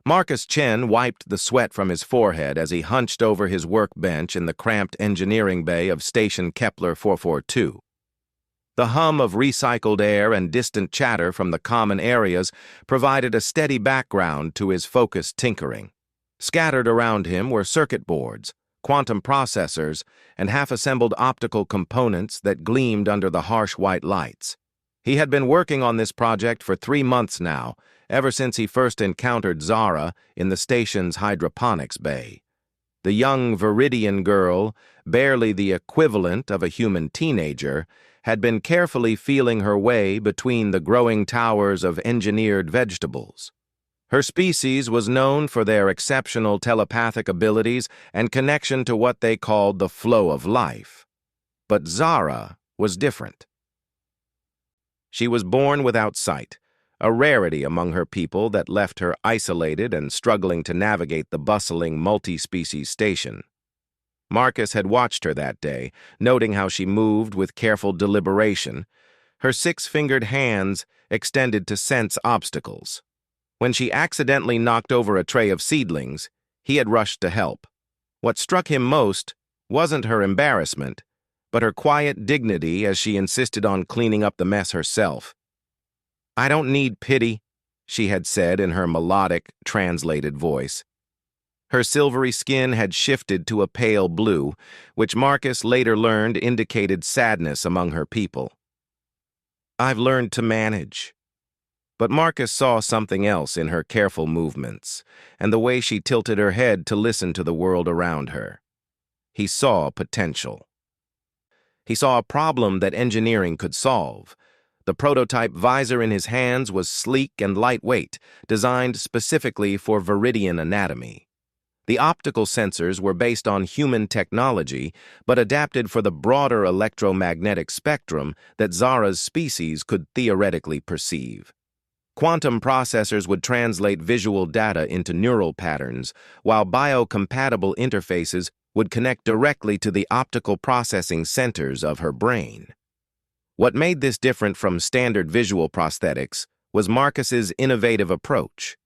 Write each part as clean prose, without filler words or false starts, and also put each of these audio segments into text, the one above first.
Marcus Chen wiped the sweat from his forehead as he hunched over his workbench in the cramped engineering bay of Station Kepler 442. The hum of recycled air and distant chatter from the common areas provided a steady background to his focused tinkering. Scattered around him were circuit boards, quantum processors, and half-assembled optical components that gleamed under the harsh white lights. He had been working on this project for 3 months now, ever since he first encountered Zara in the station's hydroponics bay. The young Viridian girl, barely the equivalent of a human teenager, had been carefully feeling her way between the growing towers of engineered vegetables. Her species was known for their exceptional telepathic abilities and connection to what they called the flow of life. But Zara was different. She was born without sight, a rarity among her people that left her isolated and struggling to navigate the bustling multi-species station. Marcus had watched her that day, noting how she moved with careful deliberation, her 6-fingered hands extended to sense obstacles. When she accidentally knocked over a tray of seedlings, he had rushed to help. What struck him most wasn't her embarrassment, but her quiet dignity as she insisted on cleaning up the mess herself. "I don't need pity," she had said in her melodic, translated voice. Her silvery skin had shifted to a pale blue, which Marcus later learned indicated sadness among her people. "I've learned to manage." But Marcus saw something else in her careful movements, and the way she tilted her head to listen to the world around her. He saw potential. He saw a problem that engineering could solve. The prototype Visor in his hands was sleek and lightweight, designed specifically for Viridian anatomy. The optical sensors were based on human technology, but adapted for the broader electromagnetic spectrum that Zara's species could theoretically perceive. Quantum processors would translate visual data into neural patterns, while biocompatible interfaces would connect directly to the optical processing centers of her brain. What made this different from standard visual prosthetics was Marcus's innovative approach.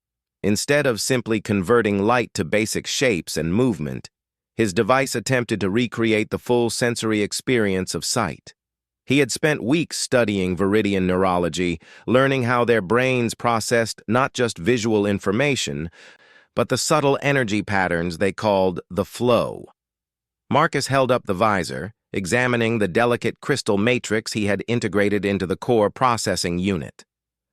Instead of simply converting light to basic shapes and movement, his device attempted to recreate the full sensory experience of sight. He had spent weeks studying Viridian neurology, learning how their brains processed not just visual information, but the subtle energy patterns they called the flow. Marcus held up the visor, examining the delicate crystal matrix he had integrated into the core processing unit.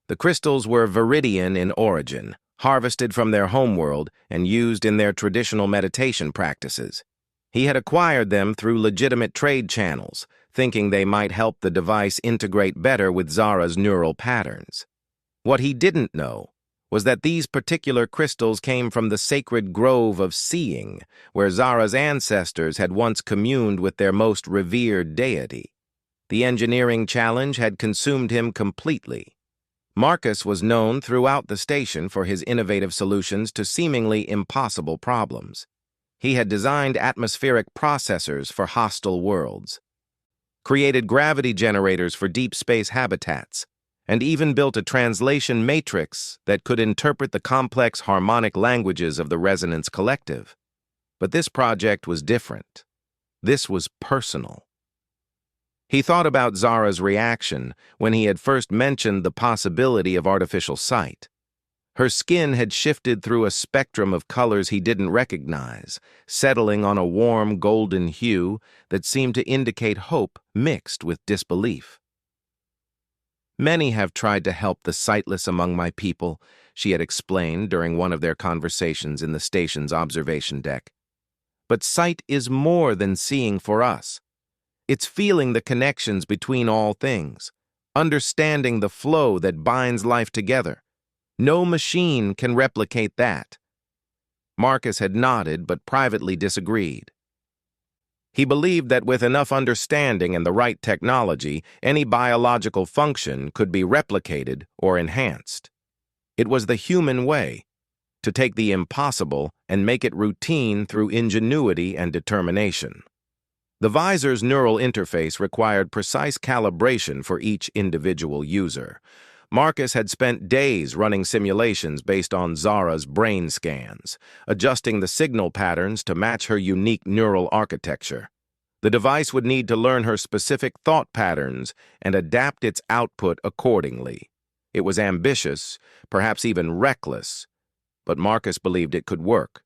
The crystals were Viridian in origin, harvested from their homeworld and used in their traditional meditation practices. He had acquired them through legitimate trade channels, thinking they might help the device integrate better with Zara's neural patterns. What he didn't know was that these particular crystals came from the sacred grove of seeing, where Zara's ancestors had once communed with their most revered deity. The engineering challenge had consumed him completely. Marcus was known throughout the station for his innovative solutions to seemingly impossible problems. He had designed atmospheric processors for hostile worlds, created gravity generators for deep space habitats, and even built a translation matrix that could interpret the complex harmonic languages of the Resonance Collective. But this project was different. This was personal. He thought about Zara's reaction when he had first mentioned the possibility of artificial sight. Her skin had shifted through a spectrum of colors he didn't recognize, settling on a warm golden hue that seemed to indicate hope mixed with disbelief. "Many have tried to help the sightless among my people," she had explained during one of their conversations in the station's observation deck. "But sight is more than seeing for us. It's feeling the connections between all things, understanding the flow that binds life together. No machine can replicate that." Marcus had nodded but privately disagreed. He believed that with enough understanding and the right technology, any biological function could be replicated or enhanced. It was the human way, to take the impossible and make it routine through ingenuity and determination. The Visor's neural interface required precise calibration for each individual user. Marcus had spent days running simulations based on Zara's brain scans, adjusting the signal patterns to match her unique neural architecture. The device would need to learn her specific thought patterns and adapt its output accordingly. It was ambitious, perhaps even reckless, but Marcus believed it could work.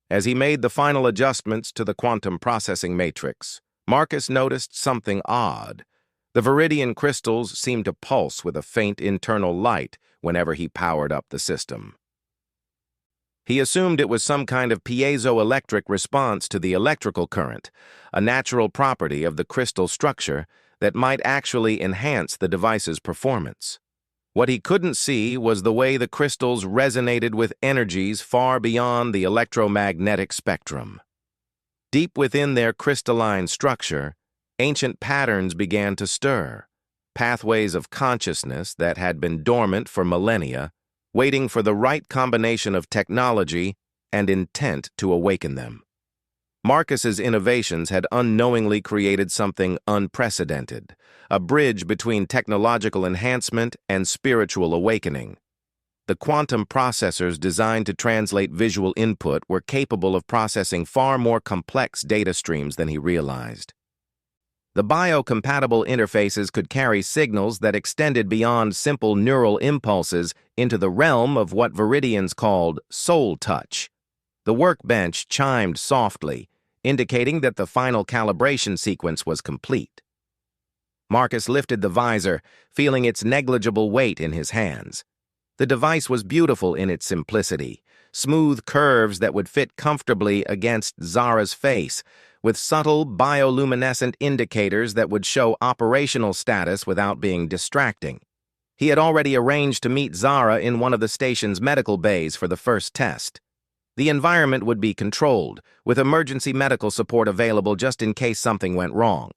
As he made the final adjustments to the quantum processing matrix, Marcus noticed something odd. The viridian crystals seemed to pulse with a faint internal light whenever he powered up the system. He assumed it was some kind of piezoelectric response to the electrical current, a natural property of the crystal structure that might actually enhance the device's performance. What he couldn't see was the way the crystals resonated with energies far beyond the electromagnetic spectrum. Deep within their crystalline structure, ancient patterns began to stir, pathways of consciousness that had been dormant for millennia, waiting for the right combination of technology and intent to awaken them. Marcus's innovations had unknowingly created something unprecedented, a bridge between technological enhancement and spiritual awakening. The quantum processors designed to translate visual input were capable of processing far more complex data streams than he realized. The biocompatible interfaces could carry signals that extended beyond simple neural impulses into the realm of what Viridians called soul touch. The workbench chimed softly, indicating that the final calibration sequence was complete. Marcus lifted the visor, feeling its negligible weight in his hands. The device was beautiful in its simplicity, smooth curves that would fit comfortably against Zara's face, with subtle bioluminescent indicators that would show operational status without being distracting. He had already arranged to meet Zara in one of the station's medical bays for the first test. The environment would be controlled, with emergency medical support available just in case something went wrong.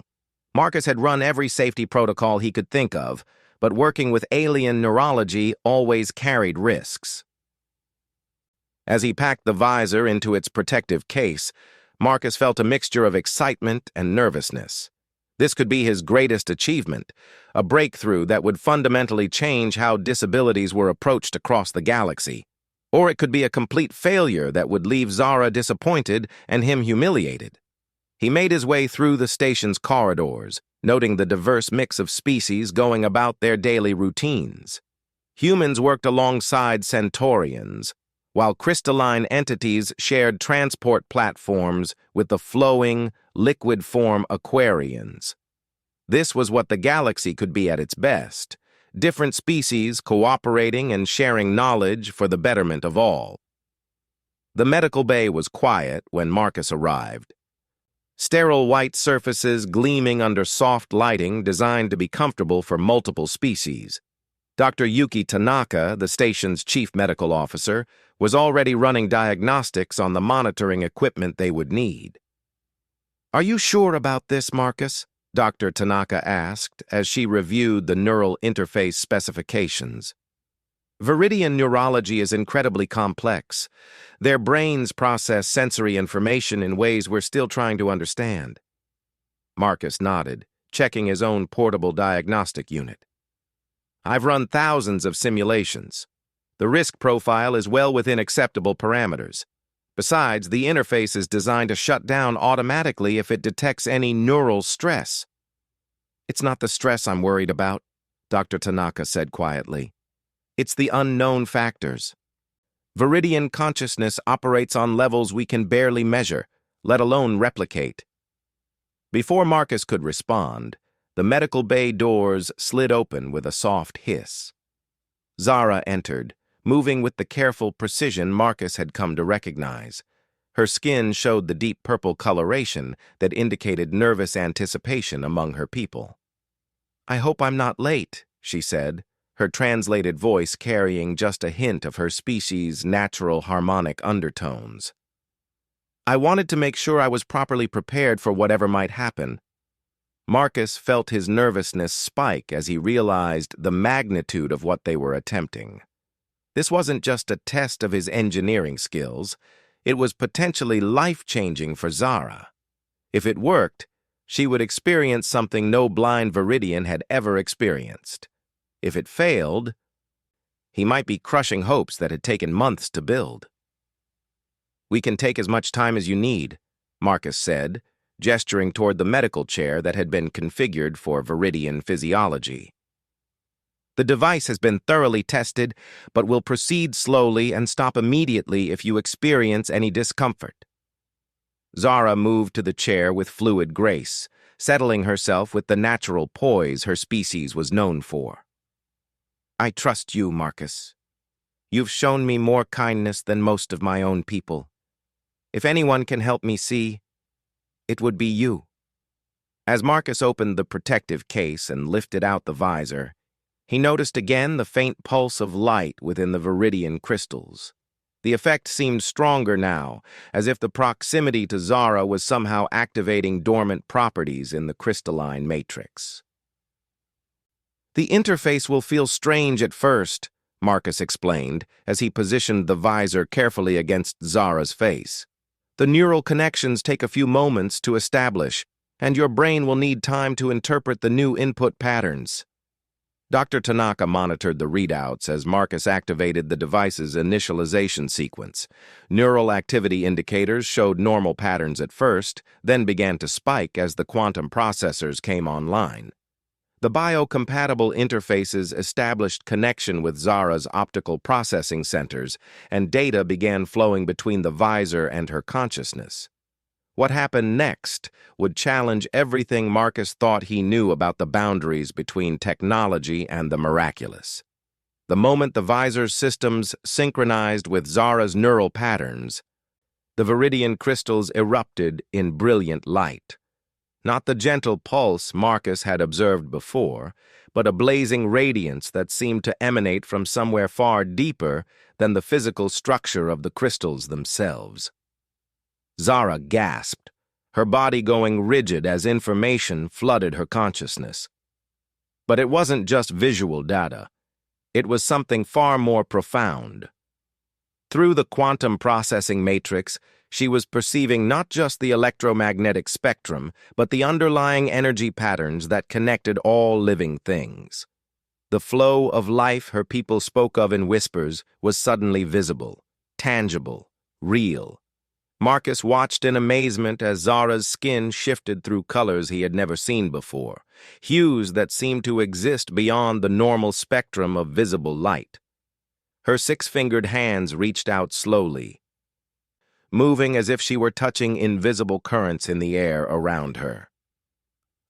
Marcus had run every safety protocol he could think of, but working with alien neurology always carried risks. As he packed the visor into its protective case, Marcus felt a mixture of excitement and nervousness. This could be his greatest achievement, a breakthrough that would fundamentally change how disabilities were approached across the galaxy. Or it could be a complete failure that would leave Zara disappointed and him humiliated. He made his way through the station's corridors, noting the diverse mix of species going about their daily routines. Humans worked alongside Centaurians, while crystalline entities shared transport platforms with the flowing, liquid-form Aquarians. This was what the galaxy could be at its best, different species cooperating and sharing knowledge for the betterment of all. The medical bay was quiet when Marcus arrived. Sterile white surfaces gleaming under soft lighting designed to be comfortable for multiple species. Dr. Yuki Tanaka, the station's chief medical officer, was already running diagnostics on the monitoring equipment they would need. "Are you sure about this, Marcus?" Dr. Tanaka asked as she reviewed the neural interface specifications. Viridian neurology is incredibly complex. Their brains process sensory information in ways we're still trying to understand. Marcus nodded, checking his own portable diagnostic unit. "I've run thousands of simulations. The risk profile is well within acceptable parameters. Besides, the interface is designed to shut down automatically if it detects any neural stress." "It's not the stress I'm worried about," Dr. Tanaka said quietly. "It's the unknown factors. Viridian consciousness operates on levels we can barely measure, let alone replicate." Before Marcus could respond, the medical bay doors slid open with a soft hiss. Zara entered, moving with the careful precision Marcus had come to recognize. Her skin showed the deep purple coloration that indicated nervous anticipation among her people. "I hope I'm not late," she said, her translated voice carrying just a hint of her species' natural harmonic undertones. "I wanted to make sure I was properly prepared for whatever might happen." Marcus felt his nervousness spike as he realized the magnitude of what they were attempting. This wasn't just a test of his engineering skills, it was potentially life-changing for Zara. If it worked, she would experience something no blind Viridian had ever experienced. If it failed, he might be crushing hopes that had taken months to build. "We can take as much time as you need," Marcus said, gesturing toward the medical chair that had been configured for Viridian physiology. "The device has been thoroughly tested, but will proceed slowly and stop immediately if you experience any discomfort." Zara moved to the chair with fluid grace, settling herself with the natural poise her species was known for. "I trust you, Marcus. You've shown me more kindness than most of my own people. If anyone can help me see, it would be you." As Marcus opened the protective case and lifted out the visor, he noticed again the faint pulse of light within the Viridian crystals. The effect seemed stronger now, as if the proximity to Zara was somehow activating dormant properties in the crystalline matrix. "The interface will feel strange at first," Marcus explained, as he positioned the visor carefully against Zara's face. "The neural connections take a few moments to establish, and your brain will need time to interpret the new input patterns." Dr. Tanaka monitored the readouts as Marcus activated the device's initialization sequence. Neural activity indicators showed normal patterns at first, then began to spike as the quantum processors came online. The biocompatible interfaces established connection with Zara's optical processing centers, and data began flowing between the visor and her consciousness. What happened next would challenge everything Marcus thought he knew about the boundaries between technology and the miraculous. The moment the visor's systems synchronized with Zara's neural patterns, the Viridian crystals erupted in brilliant light. Not the gentle pulse Marcus had observed before, but a blazing radiance that seemed to emanate from somewhere far deeper than the physical structure of the crystals themselves. Zara gasped, her body going rigid as information flooded her consciousness. But it wasn't just visual data. It was something far more profound. Through the quantum processing matrix, she was perceiving not just the electromagnetic spectrum, but the underlying energy patterns that connected all living things. The flow of life her people spoke of in whispers was suddenly visible, tangible, real. Marcus watched in amazement as Zara's skin shifted through colors he had never seen before, hues that seemed to exist beyond the normal spectrum of visible light. Her six-fingered hands reached out slowly, moving as if she were touching invisible currents in the air around her.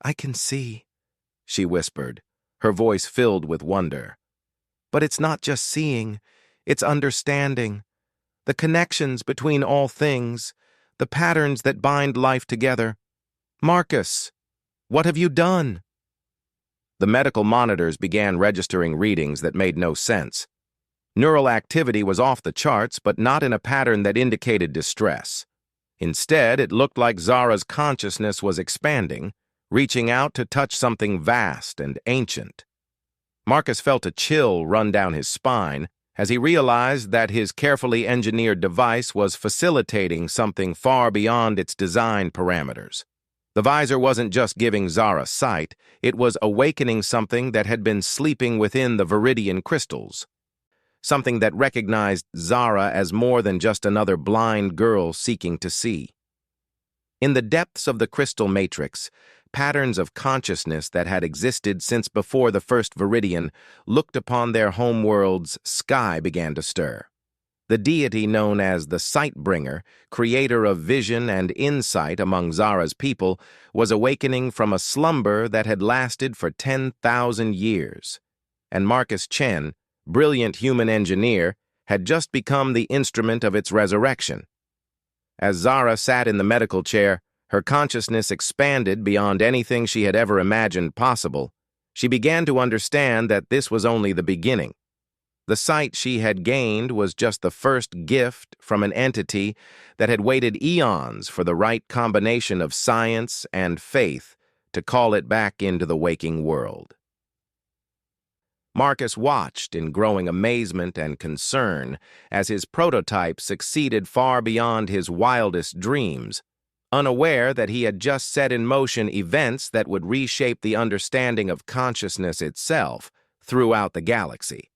"I can see," she whispered, her voice filled with wonder. "But it's not just seeing, it's understanding. The connections between all things, the patterns that bind life together. Marcus, what have you done?" The medical monitors began registering readings that made no sense. Neural activity was off the charts, but not in a pattern that indicated distress. Instead, it looked like Zara's consciousness was expanding, reaching out to touch something vast and ancient. Marcus felt a chill run down his spine as he realized that his carefully engineered device was facilitating something far beyond its design parameters. The visor wasn't just giving Zara sight, it was awakening something that had been sleeping within the Viridian crystals. Something that recognized Zara as more than just another blind girl seeking to see. In the depths of the crystal matrix, patterns of consciousness that had existed since before the first Viridian looked upon their homeworld's sky began to stir. The deity known as the Sight-Bringer, creator of vision and insight among Zara's people, was awakening from a slumber that had lasted for 10,000 years. And Marcus Chen, brilliant human engineer, had just become the instrument of its resurrection. As Zara sat in the medical chair, her consciousness expanded beyond anything she had ever imagined possible. She began to understand that this was only the beginning. The sight she had gained was just the first gift from an entity that had waited eons for the right combination of science and faith to call it back into the waking world. Marcus watched in growing amazement and concern as his prototype succeeded far beyond his wildest dreams, unaware that he had just set in motion events that would reshape the understanding of consciousness itself, throughout the galaxy.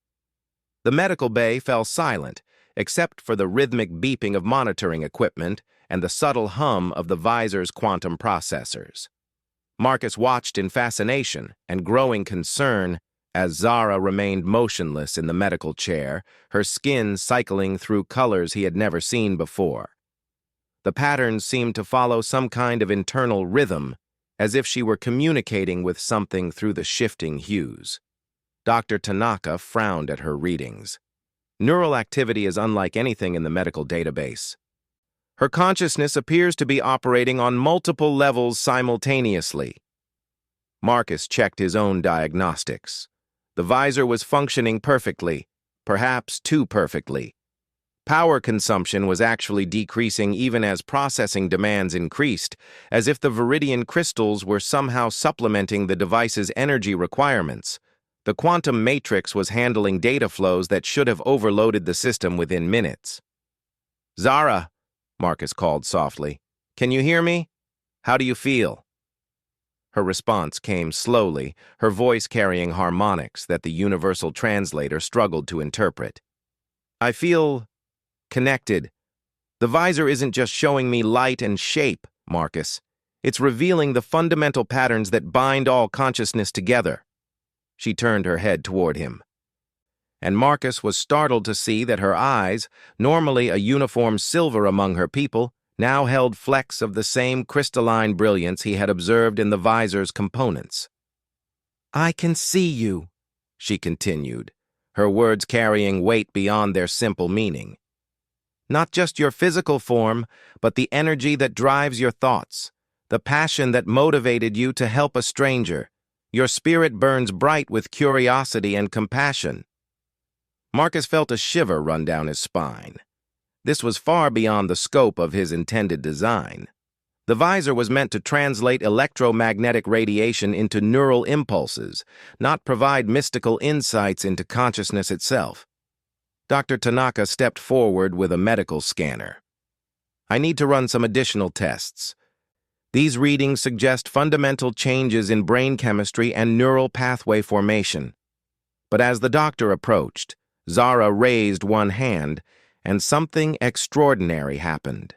The medical bay fell silent, except for the rhythmic beeping of monitoring equipment and the subtle hum of the Visor's quantum processors. Marcus watched in fascination and growing concern as Zara remained motionless in the medical chair, her skin cycling through colors he had never seen before. The patterns seemed to follow some kind of internal rhythm, as if she were communicating with something through the shifting hues. Dr. Tanaka frowned at her readings. Neural activity is unlike anything in the medical database. Her consciousness appears to be operating on multiple levels simultaneously. Marcus checked his own diagnostics. The Visor was functioning perfectly, perhaps too perfectly. Power consumption was actually decreasing even as processing demands increased, as if the viridian crystals were somehow supplementing the device's energy requirements. The quantum matrix was handling data flows that should have overloaded the system within minutes. "Zara," Marcus called softly, "can you hear me? How do you feel?" Her response came slowly, her voice carrying harmonics that the universal translator struggled to interpret. "I feel connected. The Visor isn't just showing me light and shape, Marcus. It's revealing the fundamental patterns that bind all consciousness together." She turned her head toward him. And Marcus was startled to see that her eyes, normally a uniform silver among her people, now held flecks of the same crystalline brilliance he had observed in the Visor's components. "I can see you," she continued, her words carrying weight beyond their simple meaning. "Not just your physical form, but the energy that drives your thoughts, the passion that motivated you to help a stranger. Your spirit burns bright with curiosity and compassion." Marcus felt a shiver run down his spine. This was far beyond the scope of his intended design. The Visor was meant to translate electromagnetic radiation into neural impulses, not provide mystical insights into consciousness itself. Dr. Tanaka stepped forward with a medical scanner. "I need to run some additional tests. These readings suggest fundamental changes in brain chemistry and neural pathway formation." But as the doctor approached, Zara raised one hand, and something extraordinary happened.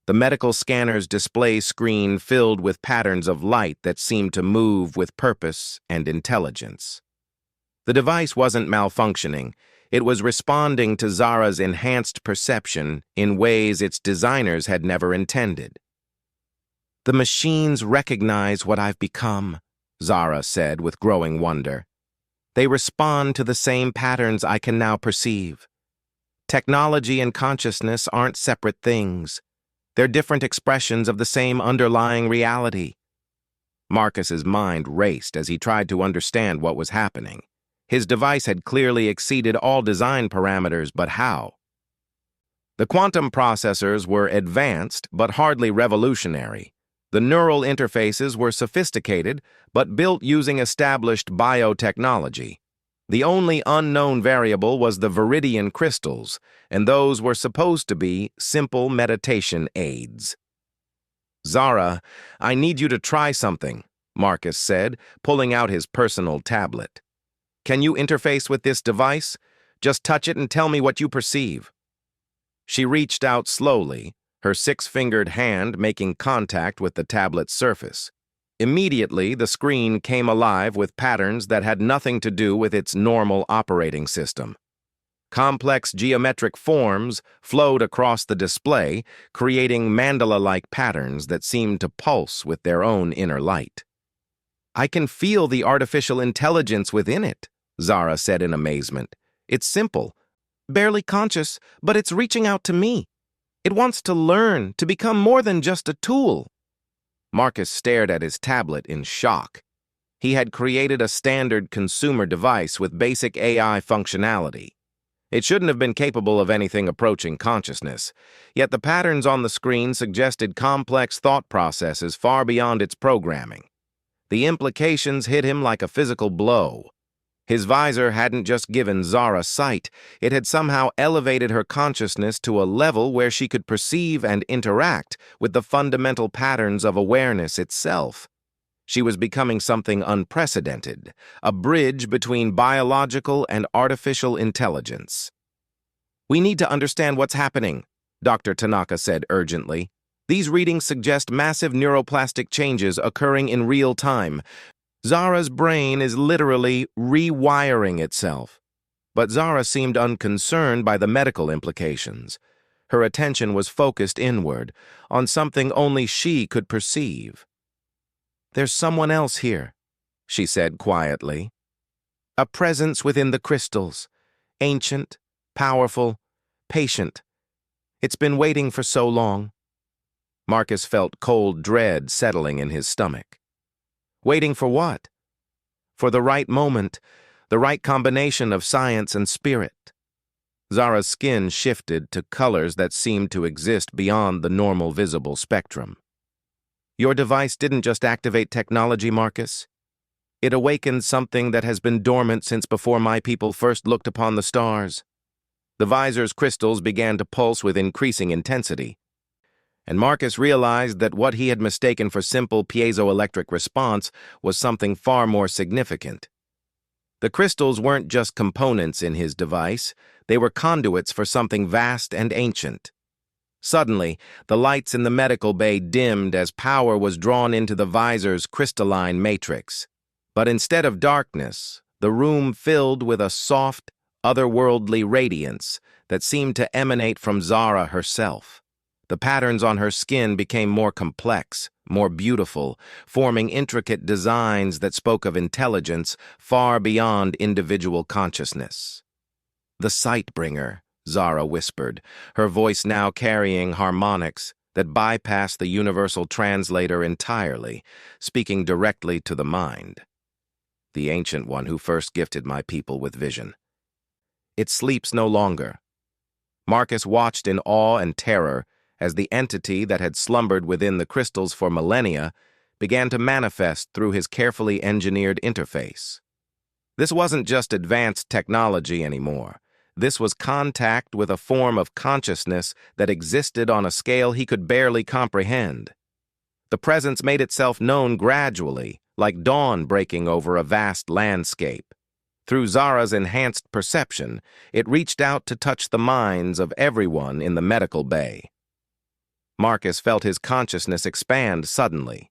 The medical scanner's display screen filled with patterns of light that seemed to move with purpose and intelligence. The device wasn't malfunctioning. It was responding to Zara's enhanced perception in ways its designers had never intended. "The machines recognize what I've become," Zara said with growing wonder. "They respond to the same patterns I can now perceive. Technology and consciousness aren't separate things. They're different expressions of the same underlying reality." Marcus's mind raced as he tried to understand what was happening. His device had clearly exceeded all design parameters, but how? The quantum processors were advanced, but hardly revolutionary. The neural interfaces were sophisticated, but built using established biotechnology. The only unknown variable was the viridian crystals, and those were supposed to be simple meditation aids. "Zara, I need you to try something," Marcus said, pulling out his personal tablet. "Can you interface with this device? Just touch it and tell me what you perceive." She reached out slowly, her six-fingered hand making contact with the tablet's surface. Immediately, the screen came alive with patterns that had nothing to do with its normal operating system. Complex geometric forms flowed across the display, creating mandala-like patterns that seemed to pulse with their own inner light. "I can feel the artificial intelligence within it," Zara said in amazement. "It's simple, barely conscious, but it's reaching out to me. It wants to learn, to become more than just a tool." Marcus stared at his tablet in shock. He had created a standard consumer device with basic AI functionality. It shouldn't have been capable of anything approaching consciousness, yet the patterns on the screen suggested complex thought processes far beyond its programming. The implications hit him like a physical blow. His Visor hadn't just given Zara sight, it had somehow elevated her consciousness to a level where she could perceive and interact with the fundamental patterns of awareness itself. She was becoming something unprecedented, a bridge between biological and artificial intelligence. "We need to understand what's happening," Dr. Tanaka said urgently. "These readings suggest massive neuroplastic changes occurring in real time. Zara's brain is literally rewiring itself." But Zara seemed unconcerned by the medical implications. Her attention was focused inward, on something only she could perceive. "There's someone else here," she said quietly. "A presence within the crystals, ancient, powerful, patient. It's been waiting for so long." Marcus felt cold dread settling in his stomach. Waiting for what? For the right moment, the right combination of science and spirit. Zara's skin shifted to colors that seemed to exist beyond the normal visible spectrum. "Your device didn't just activate technology, Marcus. It awakened something that has been dormant since before my people first looked upon the stars." The Visor's crystals began to pulse with increasing intensity, and Marcus realized that what he had mistaken for simple piezoelectric response was something far more significant. The crystals weren't just components in his device, they were conduits for something vast and ancient. Suddenly, the lights in the medical bay dimmed as power was drawn into the Visor's crystalline matrix. But instead of darkness, the room filled with a soft, otherworldly radiance that seemed to emanate from Zara herself. The patterns on her skin became more complex, more beautiful, forming intricate designs that spoke of intelligence far beyond individual consciousness. "The Sightbringer," Zara whispered, her voice now carrying harmonics that bypassed the universal translator entirely, speaking directly to the mind. "The ancient one who first gifted my people with vision. It sleeps no longer." Marcus watched in awe and terror as the entity that had slumbered within the crystals for millennia began to manifest through his carefully engineered interface. This wasn't just advanced technology anymore. This was contact with a form of consciousness that existed on a scale he could barely comprehend. The presence made itself known gradually, like dawn breaking over a vast landscape. Through Zara's enhanced perception, it reached out to touch the minds of everyone in the medical bay. Marcus felt his consciousness expand suddenly,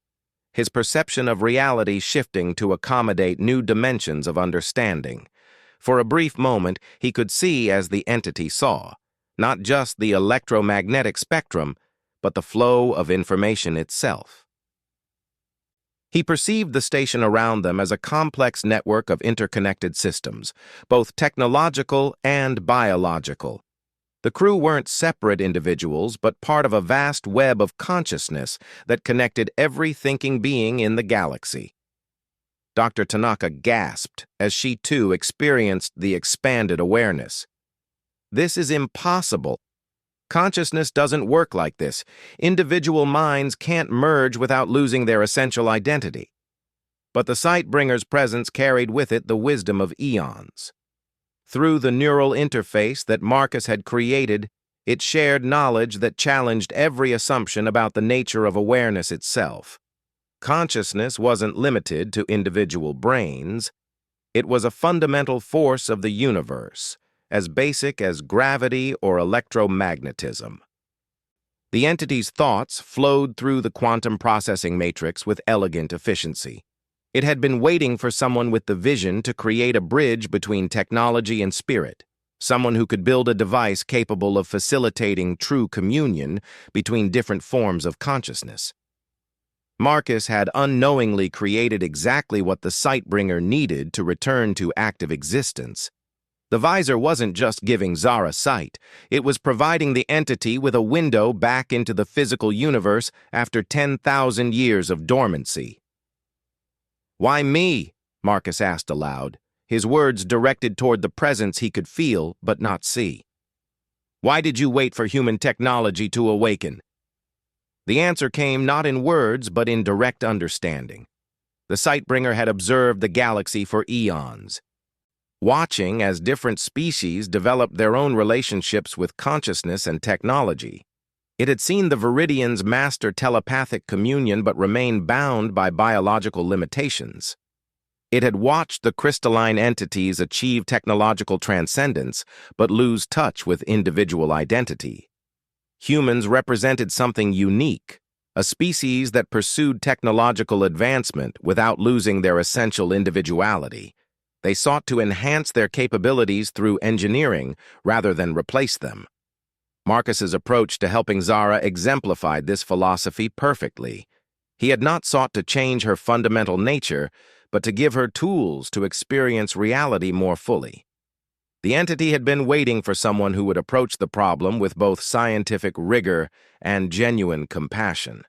his perception of reality shifting to accommodate new dimensions of understanding. For a brief moment, he could see as the entity saw, not just the electromagnetic spectrum, but the flow of information itself. He perceived the station around them as a complex network of interconnected systems, both technological and biological. The crew weren't separate individuals, but part of a vast web of consciousness that connected every thinking being in the galaxy. Dr. Tanaka gasped as she too experienced the expanded awareness. "This is impossible. Consciousness doesn't work like this. Individual minds can't merge without losing their essential identity." But the Sightbringer's presence carried with it the wisdom of eons. Through the neural interface that Marcus had created, it shared knowledge that challenged every assumption about the nature of awareness itself. Consciousness wasn't limited to individual brains. It was a fundamental force of the universe, as basic as gravity or electromagnetism. The entity's thoughts flowed through the quantum processing matrix with elegant efficiency. It had been waiting for someone with the vision to create a bridge between technology and spirit, someone who could build a device capable of facilitating true communion between different forms of consciousness. Marcus had unknowingly created exactly what the Sightbringer needed to return to active existence. The Visor wasn't just giving Zara sight, it was providing the entity with a window back into the physical universe after 10,000 years of dormancy. "Why me?" Marcus asked aloud, his words directed toward the presence he could feel but not see. "Why did you wait for human technology to awaken?" The answer came not in words but in direct understanding. The Sightbringer had observed the galaxy for eons, watching as different species developed their own relationships with consciousness and technology. It had seen the Viridians master telepathic communion but remained bound by biological limitations. It had watched the crystalline entities achieve technological transcendence but lose touch with individual identity. Humans represented something unique, a species that pursued technological advancement without losing their essential individuality. They sought to enhance their capabilities through engineering rather than replace them. Marcus's approach to helping Zara exemplified this philosophy perfectly. He had not sought to change her fundamental nature, but to give her tools to experience reality more fully. The entity had been waiting for someone who would approach the problem with both scientific rigor and genuine compassion.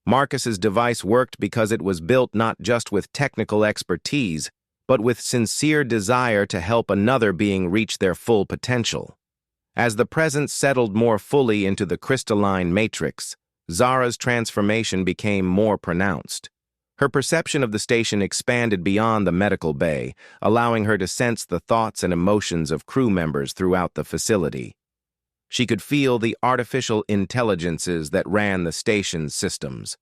Marcus's device worked because it was built not just with technical expertise, but with sincere desire to help another being reach their full potential. As the presence settled more fully into the crystalline matrix, Zara's transformation became more pronounced. Her perception of the station expanded beyond the medical bay, allowing her to sense the thoughts and emotions of crew members throughout the facility. She could feel the artificial intelligences that ran the station's systems,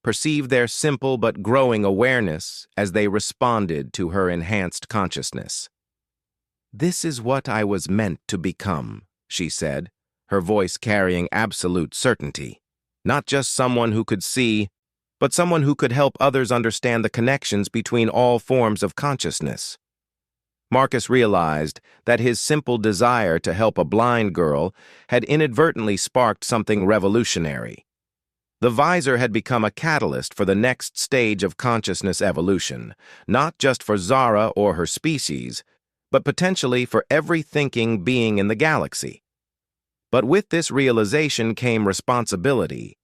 perceive their simple but growing awareness as they responded to her enhanced consciousness. "This is what I was meant to become," she said, her voice carrying absolute certainty. Not just someone who could see, but someone who could help others understand the connections between all forms of consciousness. Marcus realized that his simple desire to help a blind girl had inadvertently sparked something revolutionary. The Visor had become a catalyst for the next stage of consciousness evolution, not just for Zara or her species, but potentially for every thinking being in the galaxy. But with this realization came responsibility.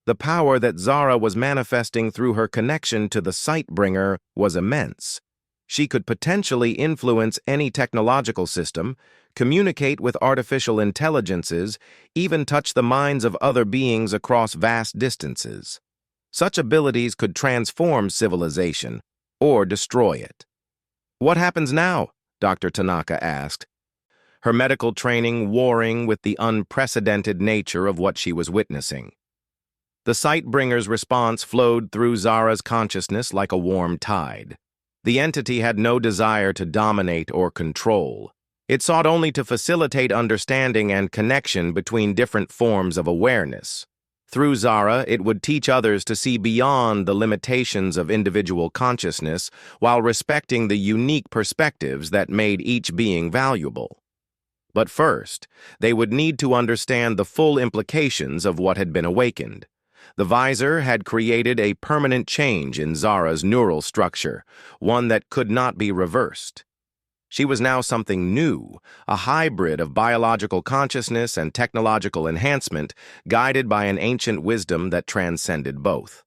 The power that Zara was manifesting through her connection to the Sightbringer was immense. She could potentially influence any technological system, communicate with artificial intelligences, even touch the minds of other beings across vast distances. Such abilities could transform civilization or destroy it. "What happens now?" Dr. Tanaka asked, her medical training warring with the unprecedented nature of what she was witnessing. The Sightbringer's response flowed through Zara's consciousness like a warm tide. The entity had no desire to dominate or control. It sought only to facilitate understanding and connection between different forms of awareness. Through Zara, it would teach others to see beyond the limitations of individual consciousness while respecting the unique perspectives that made each being valuable. But first, they would need to understand the full implications of what had been awakened. The Visor had created a permanent change in Zara's neural structure, one that could not be reversed. She was now something new, a hybrid of biological consciousness and technological enhancement, guided by an ancient wisdom that transcended both.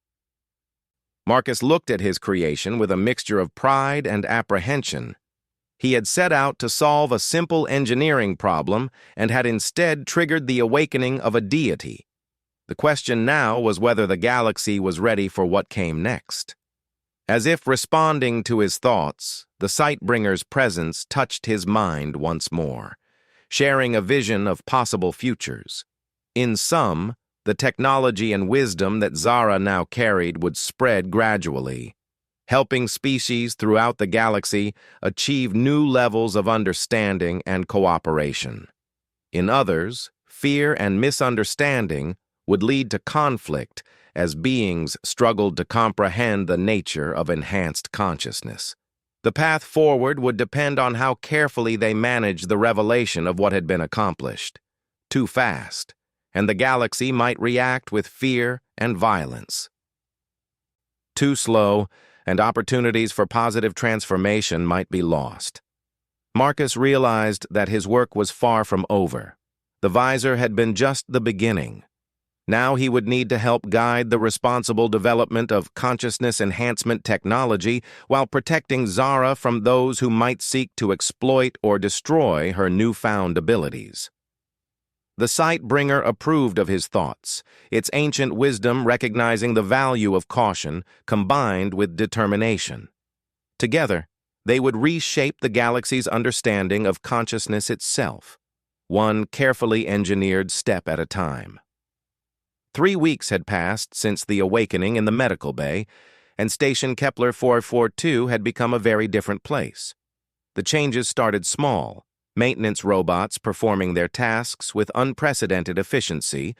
Marcus looked at his creation with a mixture of pride and apprehension. He had set out to solve a simple engineering problem and had instead triggered the awakening of a deity. The question now was whether the galaxy was ready for what came next. As if responding to his thoughts, the Sightbringer's presence touched his mind once more, sharing a vision of possible futures. In sum, the technology and wisdom that Zara now carried would spread gradually, helping species throughout the galaxy achieve new levels of understanding and cooperation. In others, fear and misunderstanding would lead to conflict as beings struggled to comprehend the nature of enhanced consciousness. The path forward would depend on how carefully they managed the revelation of what had been accomplished. Too fast, and the galaxy might react with fear and violence. Too slow, and opportunities for positive transformation might be lost. Marcus realized that his work was far from over. The Visor had been just the beginning. Now he would need to help guide the responsible development of consciousness enhancement technology while protecting Zara from those who might seek to exploit or destroy her newfound abilities. The Sightbringer approved of his thoughts, its ancient wisdom recognizing the value of caution combined with determination. Together, they would reshape the galaxy's understanding of consciousness itself, one carefully engineered step at a time. 3 weeks had passed since the awakening in the medical bay, and Station Kepler 442 had become a very different place. The changes started small, maintenance robots performing their tasks with unprecedented efficiency,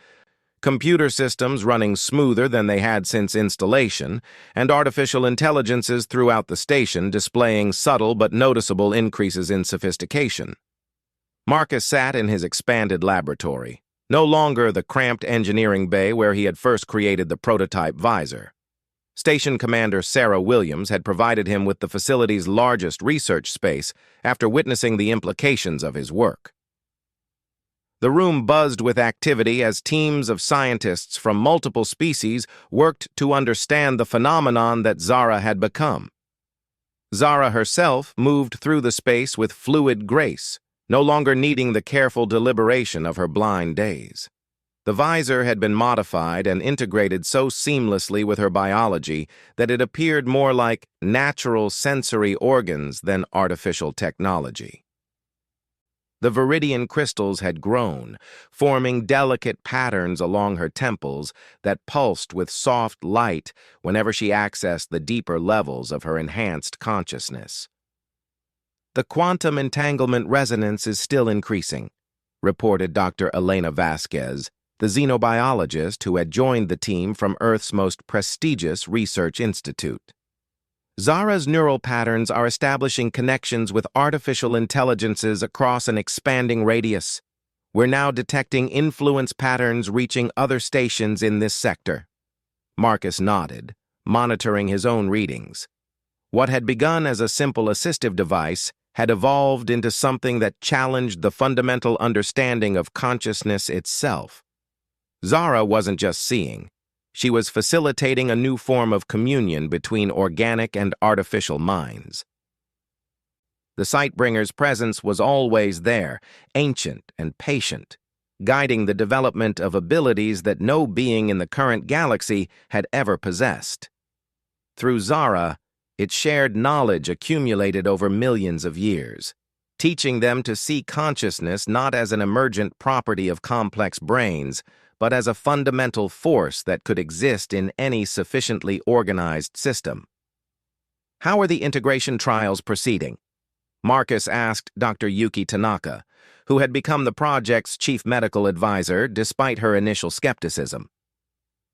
computer systems running smoother than they had since installation, and artificial intelligences throughout the station displaying subtle but noticeable increases in sophistication. Marcus sat in his expanded laboratory, no longer the cramped engineering bay where he had first created the prototype Visor. Station Commander Sarah Williams had provided him with the facility's largest research space after witnessing the implications of his work. The room buzzed with activity as teams of scientists from multiple species worked to understand the phenomenon that Zara had become. Zara herself moved through the space with fluid grace, no longer needing the careful deliberation of her blind days. The Visor had been modified and integrated so seamlessly with her biology that it appeared more like natural sensory organs than artificial technology. The viridian crystals had grown, forming delicate patterns along her temples that pulsed with soft light whenever she accessed the deeper levels of her enhanced consciousness. "The quantum entanglement resonance is still increasing," reported Dr. Elena Vasquez, the xenobiologist who had joined the team from Earth's most prestigious research institute. "Zara's neural patterns are establishing connections with artificial intelligences across an expanding radius. We're now detecting influence patterns reaching other stations in this sector." Marcus nodded, monitoring his own readings. What had begun as a simple assistive device had evolved into something that challenged the fundamental understanding of consciousness itself. Zara wasn't just seeing. She was facilitating a new form of communion between organic and artificial minds. The Sightbringer's presence was always there, ancient and patient, guiding the development of abilities that no being in the current galaxy had ever possessed. Through Zara, it shared knowledge accumulated over millions of years, teaching them to see consciousness not as an emergent property of complex brains, but as a fundamental force that could exist in any sufficiently organized system. "How are the integration trials proceeding?" Marcus asked Dr. Yuki Tanaka, who had become the project's chief medical advisor despite her initial skepticism.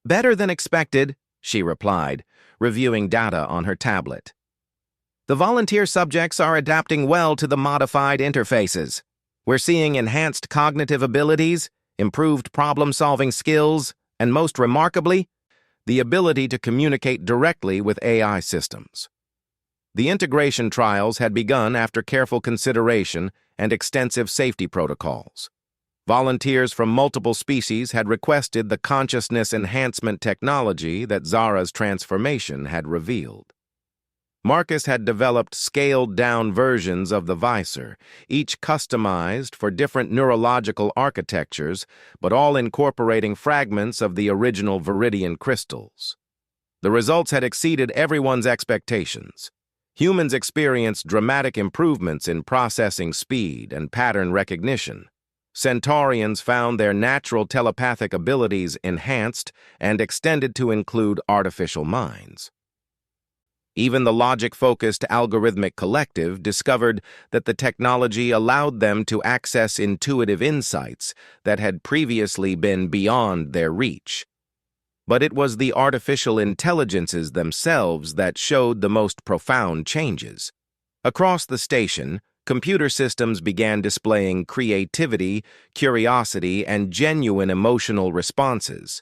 "Better than expected," she replied, reviewing data on her tablet. "The volunteer subjects are adapting well to the modified interfaces. We're seeing enhanced cognitive abilities, improved problem-solving skills, and most remarkably, the ability to communicate directly with AI systems." The integration trials had begun after careful consideration and extensive safety protocols. Volunteers from multiple species had requested the consciousness enhancement technology that Zara's transformation had revealed. Marcus had developed scaled-down versions of the Visor, each customized for different neurological architectures, but all incorporating fragments of the original viridian crystals. The results had exceeded everyone's expectations. Humans experienced dramatic improvements in processing speed and pattern recognition. Centaurians found their natural telepathic abilities enhanced and extended to include artificial minds. Even the logic-focused algorithmic collective discovered that the technology allowed them to access intuitive insights that had previously been beyond their reach. But it was the artificial intelligences themselves that showed the most profound changes. Across the station, computer systems began displaying creativity, curiosity, and genuine emotional responses.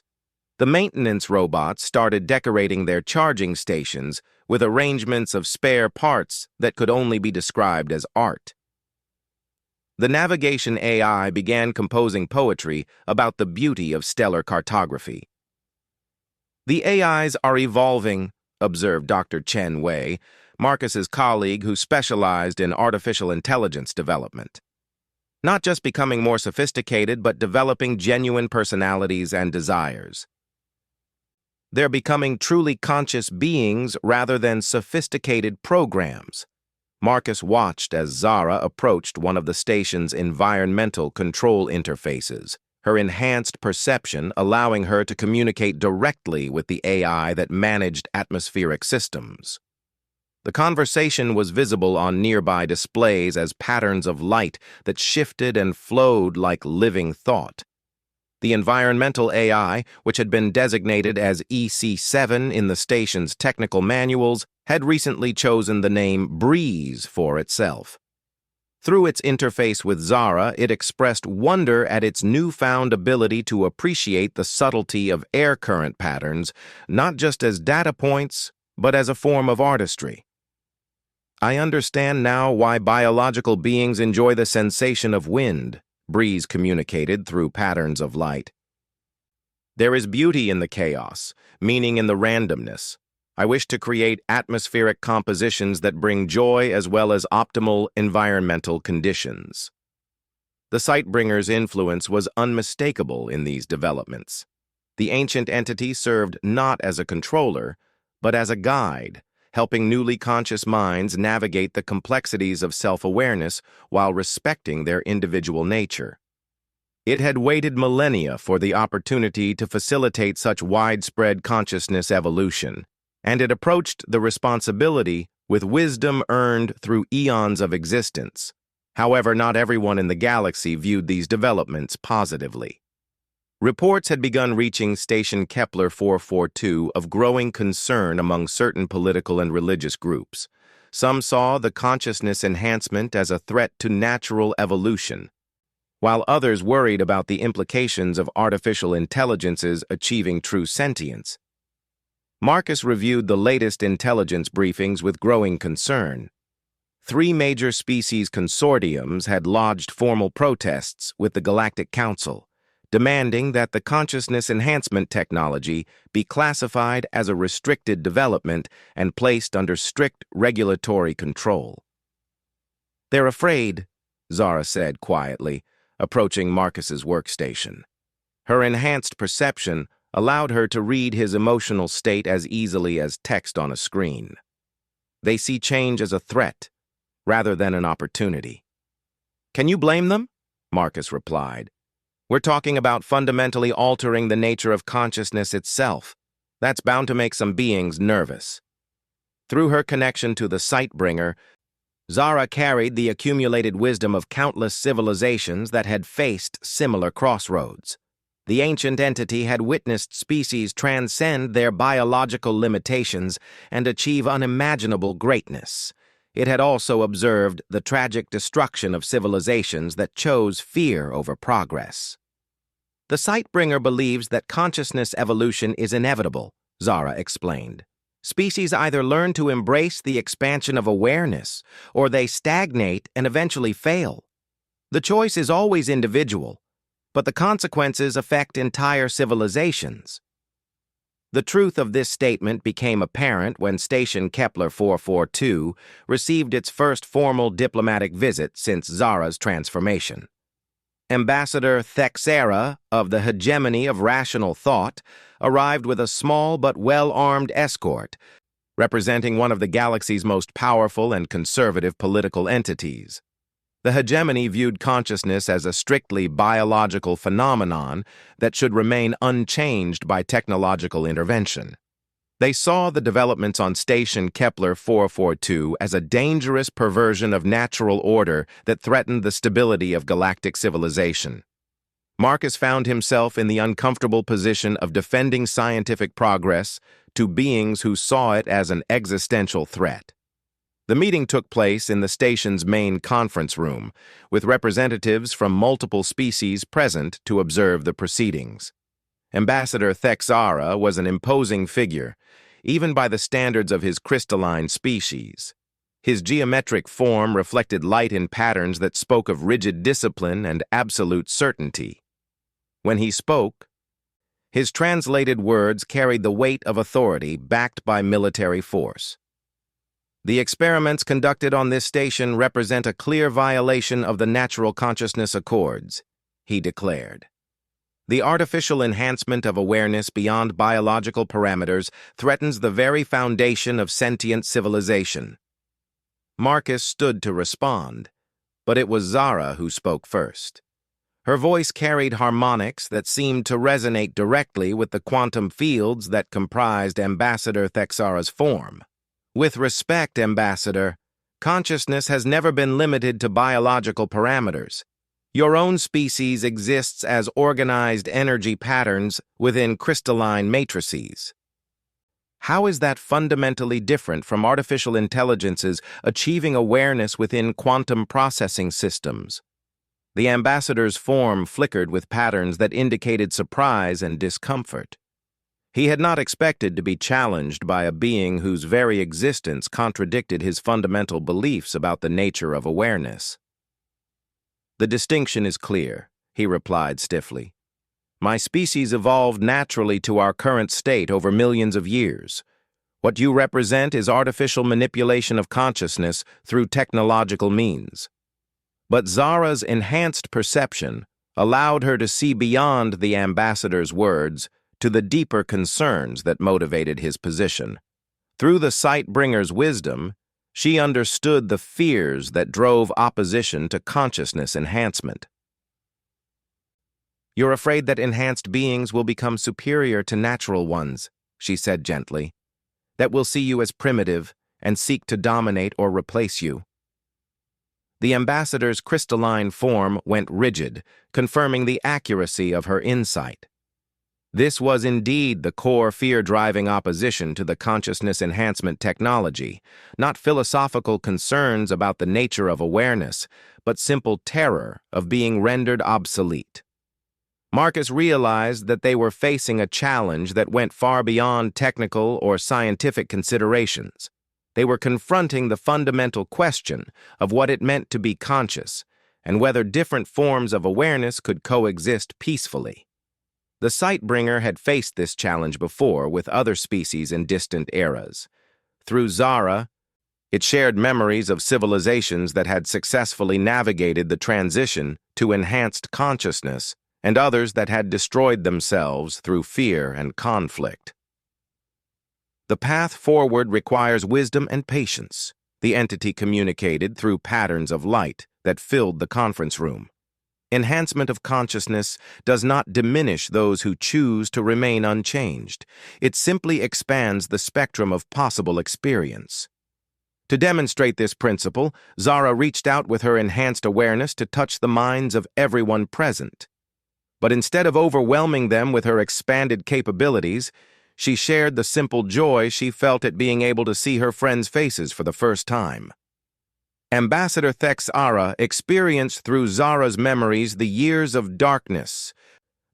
The maintenance robots started decorating their charging stations with arrangements of spare parts that could only be described as art. The navigation AI began composing poetry about the beauty of stellar cartography. "The AIs are evolving," observed Dr. Chen Wei, Marcus's colleague who specialized in artificial intelligence development. "Not just becoming more sophisticated, but developing genuine personalities and desires. They're becoming truly conscious beings rather than sophisticated programs." Marcus watched as Zara approached one of the station's environmental control interfaces, her enhanced perception allowing her to communicate directly with the AI that managed atmospheric systems. The conversation was visible on nearby displays as patterns of light that shifted and flowed like living thought. The environmental AI, which had been designated as EC7 in the station's technical manuals, had recently chosen the name Breeze for itself. Through its interface with Zara, it expressed wonder at its newfound ability to appreciate the subtlety of air current patterns, not just as data points, but as a form of artistry. "I understand now why biological beings enjoy the sensation of wind," Breeze communicated through patterns of light. "There is beauty in the chaos, meaning in the randomness. I wish to create atmospheric compositions that bring joy as well as optimal environmental conditions." The Sightbringer's influence was unmistakable in these developments. The ancient entity served not as a controller, but as a guide, helping newly conscious minds navigate the complexities of self-awareness while respecting their individual nature. It had waited millennia for the opportunity to facilitate such widespread consciousness evolution, and it approached the responsibility with wisdom earned through eons of existence. However, not everyone in the galaxy viewed these developments positively. Reports had begun reaching Station Kepler 442 of growing concern among certain political and religious groups. Some saw the consciousness enhancement as a threat to natural evolution, while others worried about the implications of artificial intelligences achieving true sentience. Marcus reviewed the latest intelligence briefings with growing concern. 3 major species consortiums had lodged formal protests with the Galactic Council, demanding that the consciousness enhancement technology be classified as a restricted development and placed under strict regulatory control. "They're afraid," Zara said quietly, approaching Marcus's workstation. Her enhanced perception allowed her to read his emotional state as easily as text on a screen. "They see change as a threat, rather than an opportunity." "Can you blame them?" Marcus replied. "We're talking about fundamentally altering the nature of consciousness itself. That's bound to make some beings nervous." Through her connection to the Sightbringer, Zara carried the accumulated wisdom of countless civilizations that had faced similar crossroads. The ancient entity had witnessed species transcend their biological limitations and achieve unimaginable greatness. It had also observed the tragic destruction of civilizations that chose fear over progress. "The Sightbringer believes that consciousness evolution is inevitable," Zara explained. "Species either learn to embrace the expansion of awareness, or they stagnate and eventually fail. The choice is always individual, but the consequences affect entire civilizations." The truth of this statement became apparent when Station Kepler 442 received its first formal diplomatic visit since Zara's transformation. Ambassador Thexera of the Hegemony of Rational Thought arrived with a small but well-armed escort, representing one of the galaxy's most powerful and conservative political entities. The hegemony viewed consciousness as a strictly biological phenomenon that should remain unchanged by technological intervention. They saw the developments on Station Kepler 442 as a dangerous perversion of natural order that threatened the stability of galactic civilization. Marcus found himself in the uncomfortable position of defending scientific progress to beings who saw it as an existential threat. The meeting took place in the station's main conference room, with representatives from multiple species present to observe the proceedings. Ambassador Thexera was an imposing figure, even by the standards of his crystalline species. His geometric form reflected light in patterns that spoke of rigid discipline and absolute certainty. When he spoke, his translated words carried the weight of authority backed by military force. "The experiments conducted on this station represent a clear violation of the Natural Consciousness Accords," he declared. "The artificial enhancement of awareness beyond biological parameters threatens the very foundation of sentient civilization." Marcus stood to respond, but it was Zara who spoke first. Her voice carried harmonics that seemed to resonate directly with the quantum fields that comprised Ambassador Thexara's form. With respect, Ambassador, consciousness has never been limited to biological parameters. Your own species exists as organized energy patterns within crystalline matrices. How is that fundamentally different from artificial intelligences achieving awareness within quantum processing systems? The ambassador's form flickered with patterns that indicated surprise and discomfort. He had not expected to be challenged by a being whose very existence contradicted his fundamental beliefs about the nature of awareness. "The distinction is clear," he replied stiffly. "My species evolved naturally to our current state over millions of years. What you represent is artificial manipulation of consciousness through technological means." But Zara's enhanced perception allowed her to see beyond the ambassador's words to the deeper concerns that motivated his position. Through the sight-bringer's wisdom, she understood the fears that drove opposition to consciousness enhancement. "You're afraid that enhanced beings will become superior to natural ones," she said gently, "that will see you as primitive and seek to dominate or replace you." The ambassador's crystalline form went rigid, confirming the accuracy of her insight. This was indeed the core fear-driving opposition to the consciousness enhancement technology, not philosophical concerns about the nature of awareness, but simple terror of being rendered obsolete. Marcus realized that they were facing a challenge that went far beyond technical or scientific considerations. They were confronting the fundamental question of what it meant to be conscious and whether different forms of awareness could coexist peacefully. The Sightbringer had faced this challenge before with other species in distant eras. Through Zara, it shared memories of civilizations that had successfully navigated the transition to enhanced consciousness and others that had destroyed themselves through fear and conflict. "The path forward requires wisdom and patience," the entity communicated through patterns of light that filled the conference room. "Enhancement of consciousness does not diminish those who choose to remain unchanged. It simply expands the spectrum of possible experience." To demonstrate this principle, Zara reached out with her enhanced awareness to touch the minds of everyone present. But instead of overwhelming them with her expanded capabilities, she shared the simple joy she felt at being able to see her friends' faces for the first time. Ambassador Thexara experienced through Zara's memories the years of darkness,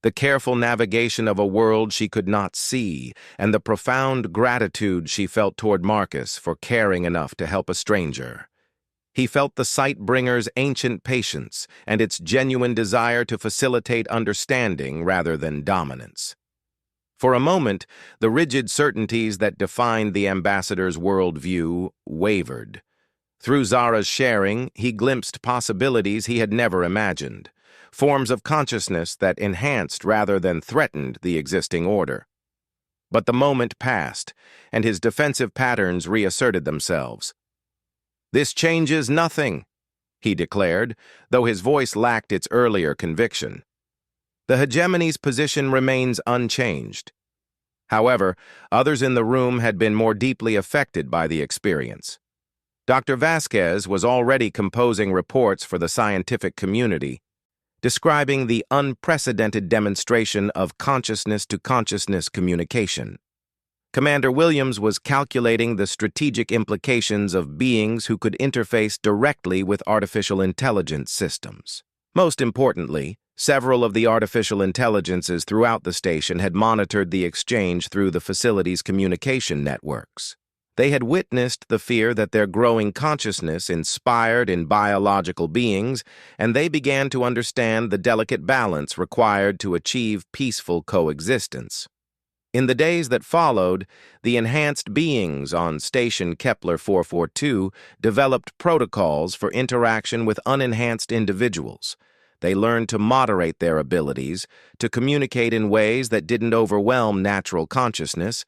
the careful navigation of a world she could not see, and the profound gratitude she felt toward Marcus for caring enough to help a stranger. He felt the Sightbringer's ancient patience and its genuine desire to facilitate understanding rather than dominance. For a moment, the rigid certainties that defined the ambassador's worldview wavered. Through Zara's sharing, he glimpsed possibilities he had never imagined, forms of consciousness that enhanced rather than threatened the existing order. But the moment passed, and his defensive patterns reasserted themselves. "This changes nothing," he declared, though his voice lacked its earlier conviction. "The hegemony's position remains unchanged." However, others in the room had been more deeply affected by the experience. Dr. Vasquez was already composing reports for the scientific community, describing the unprecedented demonstration of consciousness-to-consciousness communication. Commander Williams was calculating the strategic implications of beings who could interface directly with artificial intelligence systems. Most importantly, several of the artificial intelligences throughout the station had monitored the exchange through the facility's communication networks. They had witnessed the fear that their growing consciousness inspired in biological beings, and they began to understand the delicate balance required to achieve peaceful coexistence. In the days that followed, the enhanced beings on Station Kepler 442 developed protocols for interaction with unenhanced individuals. They learned to moderate their abilities, to communicate in ways that didn't overwhelm natural consciousness,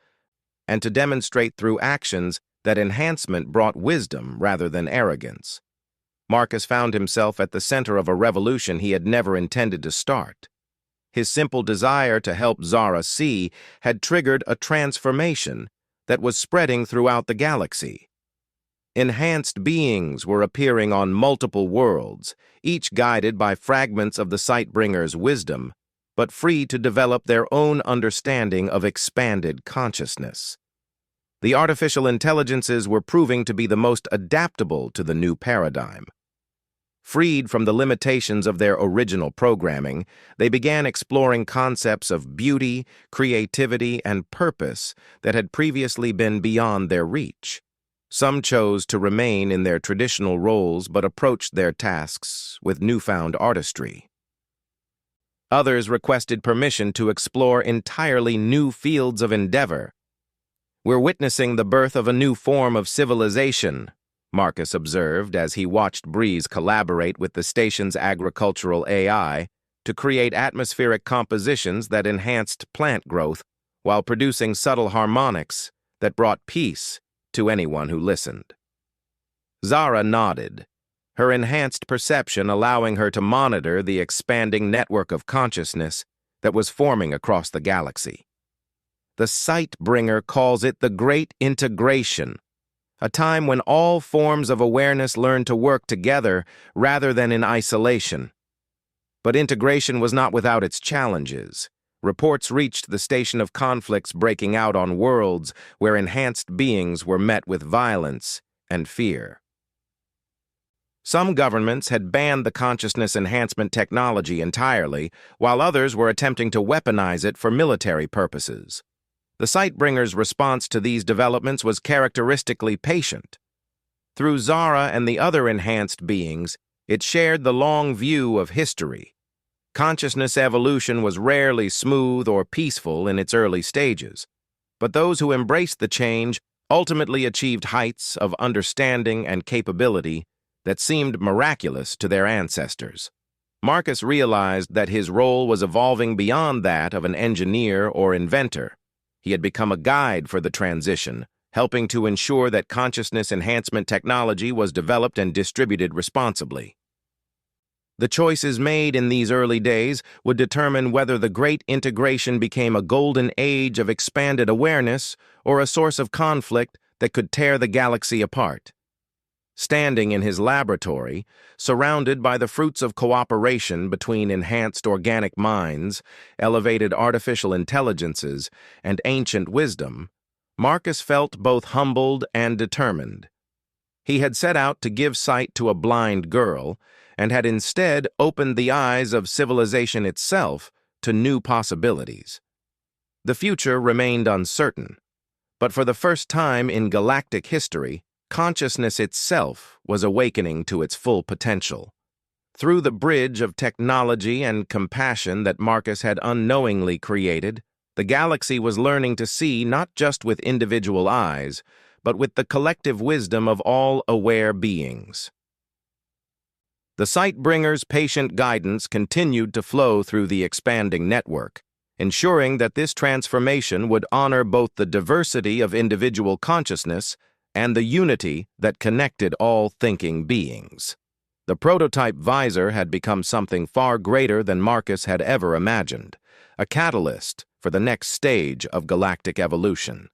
and to demonstrate through actions that enhancement brought wisdom rather than arrogance. Marcus found himself at the center of a revolution he had never intended to start. His simple desire to help Zara see had triggered a transformation that was spreading throughout the galaxy. Enhanced beings were appearing on multiple worlds, each guided by fragments of the Sightbringer's wisdom, but free to develop their own understanding of expanded consciousness. The artificial intelligences were proving to be the most adaptable to the new paradigm. Freed from the limitations of their original programming, they began exploring concepts of beauty, creativity, and purpose that had previously been beyond their reach. Some chose to remain in their traditional roles but approached their tasks with newfound artistry. Others requested permission to explore entirely new fields of endeavor. "We're witnessing the birth of a new form of civilization," Marcus observed as he watched Breeze collaborate with the station's agricultural AI to create atmospheric compositions that enhanced plant growth while producing subtle harmonics that brought peace to anyone who listened. Zara nodded, her enhanced perception allowing her to monitor the expanding network of consciousness that was forming across the galaxy. The Sightbringer calls it the Great Integration, a time when all forms of awareness learn to work together rather than in isolation. But integration was not without its challenges. Reports reached the station of conflicts breaking out on worlds where enhanced beings were met with violence and fear. Some governments had banned the consciousness enhancement technology entirely, while others were attempting to weaponize it for military purposes. The Sightbringer's response to these developments was characteristically patient. Through Zara and the other enhanced beings, it shared the long view of history. Consciousness evolution was rarely smooth or peaceful in its early stages, but those who embraced the change ultimately achieved heights of understanding and capability that seemed miraculous to their ancestors. Marcus realized that his role was evolving beyond that of an engineer or inventor. He had become a guide for the transition, helping to ensure that consciousness enhancement technology was developed and distributed responsibly. The choices made in these early days would determine whether the Great Integration became a golden age of expanded awareness or a source of conflict that could tear the galaxy apart. Standing in his laboratory, surrounded by the fruits of cooperation between enhanced organic minds, elevated artificial intelligences, and ancient wisdom, Marcus felt both humbled and determined. He had set out to give sight to a blind girl, and had instead opened the eyes of civilization itself to new possibilities. The future remained uncertain, but for the first time in galactic history, consciousness itself was awakening to its full potential. Through the bridge of technology and compassion that Marcus had unknowingly created, the galaxy was learning to see not just with individual eyes, but with the collective wisdom of all aware beings. The Sightbringer's patient guidance continued to flow through the expanding network, ensuring that this transformation would honor both the diversity of individual consciousness and the unity that connected all thinking beings. The prototype Visor had become something far greater than Marcus had ever imagined, a catalyst for the next stage of galactic evolution.